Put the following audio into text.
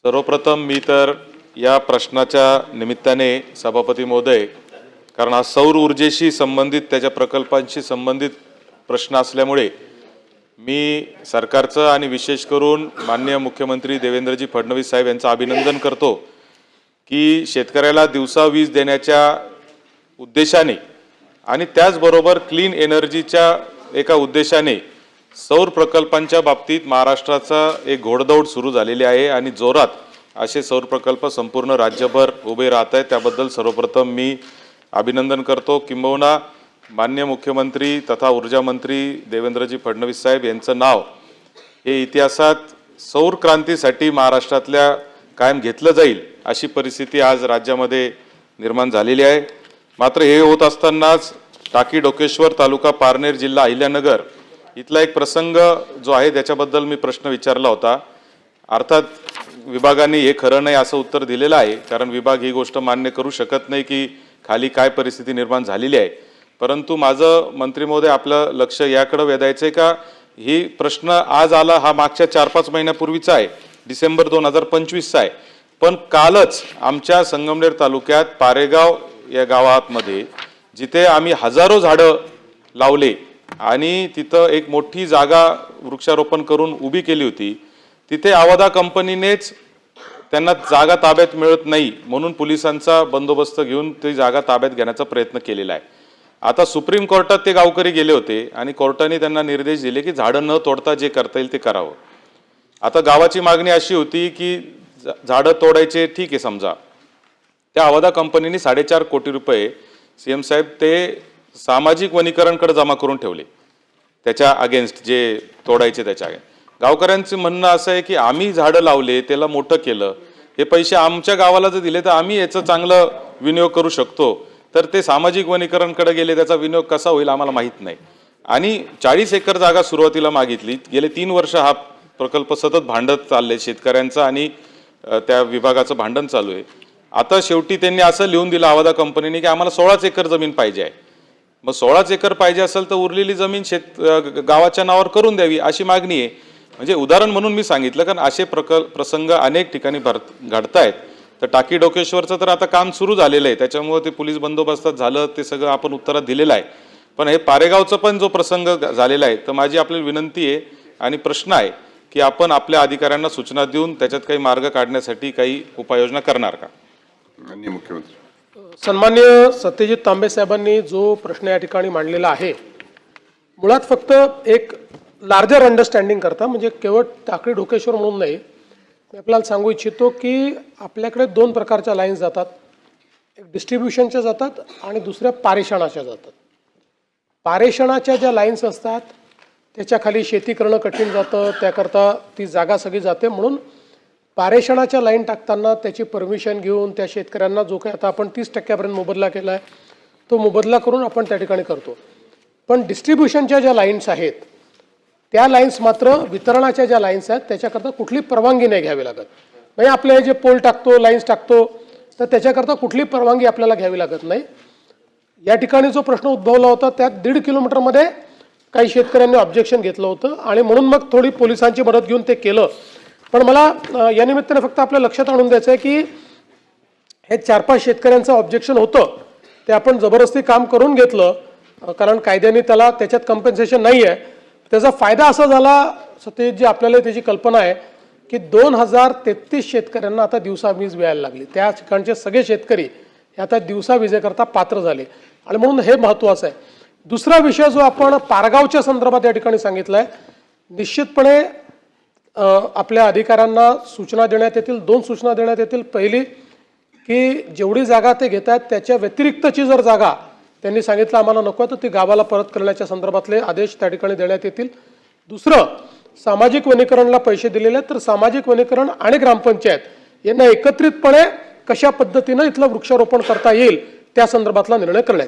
सर्वप्रथम मी तर या प्रश्नाच्या निमित्ताने सभापती महोदय, कारण हा सौर ऊर्जेशी संबंधित त्याच्या प्रकल्पांशी संबंधित प्रश्न असल्यामुळे मी सरकारचं आणि विशेष करून माननीय मुख्यमंत्री देवेंद्रजी फडणवीस साहेब यांचं अभिनंदन करतो की शेतकऱ्याला दिवसा वीज देण्याच्या उद्देशाने आणि त्याचबरोबर क्लीन एनर्जीच्या एका उद्देशाने सौर प्रकल्पांच्या बाबतीत महाराष्ट्राचा एक घोडदौड सुरू झालेली आहे आणि जोरात असे सौर प्रकल्प संपूर्ण राज्यभर उभे राहत आहेत। त्याबद्दल सर्वप्रथम मी अभिनंदन करतो। किंबहुना माननीय मुख्यमंत्री तथा ऊर्जा मंत्री देवेंद्रजी फडणवीस साहेब यांचं नाव हे इतिहासात सौर क्रांतीसाठी महाराष्ट्रातल्या कायम घेतलं जाईल अशी परिस्थिती आज राज्यामध्ये निर्माण झालेली आहे। मात्र हे होत असतानाच टाकी डोकेश्वर तालुका पारनेर जिल्हा अहिल्यानगर इथला एक प्रसंग जो आहे त्याच्याबद्दल मी प्रश्न विचारला होता। अर्थात विभागाने हे खरं नाही असं उत्तर दिलेलं आहे, कारण विभाग ही गोष्ट मान्य करू शकत नाही की खाली काय परिस्थिती निर्माण झालेली आहे। परंतु माझं मंत्री महोदय आपलं लक्ष याकडे वेधायचं आहे का ही प्रश्न आज आला हा मागच्या 4-5 महिन्यापूर्वीचा आहे, डिसेंबर 2025चा आहे। पण कालच आमच्या संगमनेर तालुक्यात पारेगाव या गावामध्ये जिथे आम्ही हजारो झाडं लावले आणि तिथं एक मोठी जागा वृक्षारोपण करून उभी केली होती, तिथे आवादा कंपनीनेच त्यांना जागा ताब्यात मिळत नाही म्हणून पोलिसांचा बंदोबस्त घेऊन ती जागा ताब्यात घेण्याचा प्रयत्न केलेला आहे। आता सुप्रीम कोर्टात ते गावकरी गेले होते आणि कोर्टाने त्यांना निर्देश दिले की झाडं न तोडता जे करता येईल ते करावं। आता गावाची मागणी अशी होती की झाडं तोडायचे ठीक आहे, समजा त्या आवादा कंपनीने 4.5 कोटी रुपये सीएम साहेब ते सामाजिक वनीकरणकडे जमा करून ठेवले, त्याच्या अगेन्स्ट जे तोडायचे त्याच्या अगेन्स्ट। गावकऱ्यांचं म्हणणं असं आहे की आम्ही झाडं लावले, त्याला मोठं केलं, हे पैसे आमच्या गावाला जर दिले तर आम्ही याचं चांगलं विनियोग करू शकतो, तर ते सामाजिक वनीकरणकडे गेले, त्याचा विनियोग कसा होईल आम्हाला माहीत नाही। आणि 40 एकर जागा सुरुवातीला मागितली, गेले 3 वर्ष हा प्रकल्प सतत भांडत चालले, शेतकऱ्यांचं आणि त्या विभागाचं भांडण चालू आहे। आता शेवटी त्यांनी असं लिहून दिलं आवादा कंपनीने की आम्हाला 16 एकर जमीन पाहिजे आहे। मग 16 एकर पाहिजे असेल तर उरलेली जमीन गावाच्या नावावर करून द्यावी अशी मागणी आहे। म्हणजे उदाहरण म्हणून मी सांगितलं, कारण असे प्रसंग अनेक ठिकाणी घडतायत। तर टाकी डोकेश्वरचं तर आता काम सुरू झालेलं आहे, त्याच्यामुळे ते पोलीस बंदोबस्तात झालं ते सगळं आपण उत्तरात दिलेलं आहे। पण हे पारेगावचं पण जो प्रसंग झालेला आहे, तर माझी आपल्याला विनंती आहे आणि प्रश्न आहे की आपण आपल्या अधिकाऱ्यांना सूचना देऊन त्याच्यात काही मार्ग काढण्यासाठी काही उपाययोजना करणार का? माननीय मुख्यमंत्री। सन्माननीय सत्यजित तांबे साहेबांनी जो प्रश्न या ठिकाणी मांडलेला आहे, मुळात फक्त एक लार्जर अंडरस्टँडिंग करता, म्हणजे केवळ टाकळी ढोकेश्वर म्हणून नाही, मी आपल्याला सांगू इच्छितो की आपल्याकडे 2 प्रकारच्या लाईन्स जातात, एक डिस्ट्रीब्युशनच्या जातात आणि दुसऱ्या पारेषणाच्या जातात। पारेषणाच्या ज्या लाईन्स असतात त्याच्याखाली शेती करणं कठीण जातं, त्याकरता ती जागा सगळी जाते, म्हणून पारेषणाच्या लाईन टाकताना त्याची परमिशन घेऊन त्या शेतकऱ्यांना जो काही आता आपण 30% मोबदला केला आहे तो मोबदला करून आपण त्या ठिकाणी करतो। पण डिस्ट्रीब्युशनच्या ज्या लाईन्स आहेत त्या लाईन्स मात्र वितरणाच्या ज्या लाईन्स आहेत त्याच्याकरता कुठली परवानगी नाही घ्यावी लागत। म्हणजे आपले जे पोल टाकतो, लाईन्स टाकतो, तर त्याच्याकरता कुठली परवानगी आपल्याला घ्यावी लागत नाही। या ठिकाणी जो प्रश्न उद्भवला होता त्यात 1.5 किलोमीटरमध्ये काही शेतकऱ्यांनी ऑब्जेक्शन घेतलं होतं आणि म्हणून मग थोडी पोलिसांची मदत घेऊन ते केलं। पण मला या निमित्ताने फक्त आपल्या लक्षात आणून द्यायचं आहे की हे 4-5 शेतकऱ्यांचं ऑब्जेक्शन होतं ते आपण जबरदस्ती काम करून घेतलं, कारण कायद्याने त्याच्यात कम्पेन्सेशन नाही आहे। त्याचा फायदा असा झाला सत्यजितजी, आपल्याला त्याची कल्पना आहे की 2033 शेतकऱ्यांना आता दिवसा वीज मिळायला लागली, त्या ठिकाणचे सगळे शेतकरी हे आता दिवसा विजेकरता पात्र झाले आणि म्हणून हे महत्त्वाचं आहे। दुसरा विषय जो आपण पारगावच्या संदर्भात या ठिकाणी सांगितला आहे, निश्चितपणे आपल्या अधिकाऱ्यांना सूचना देण्यात येतील, 2 सूचना देण्यात येतील। पहिली की जेवढी जागा ते घेत आहेत त्याच्या व्यतिरिक्तची जर जागा त्यांनी सांगितलं आम्हाला नको तर ती गावाला परत करण्याच्या संदर्भातले आदेश त्या ठिकाणी देण्यात येतील। दुसरं, सामाजिक वनीकरणला पैसे दिलेले आहेत, तर सामाजिक वनीकरण आणि ग्रामपंचायत यांना एकत्रितपणे कशा पद्धतीनं इथलं वृक्षारोपण करता येईल त्या संदर्भातला निर्णय करण्यात येईल।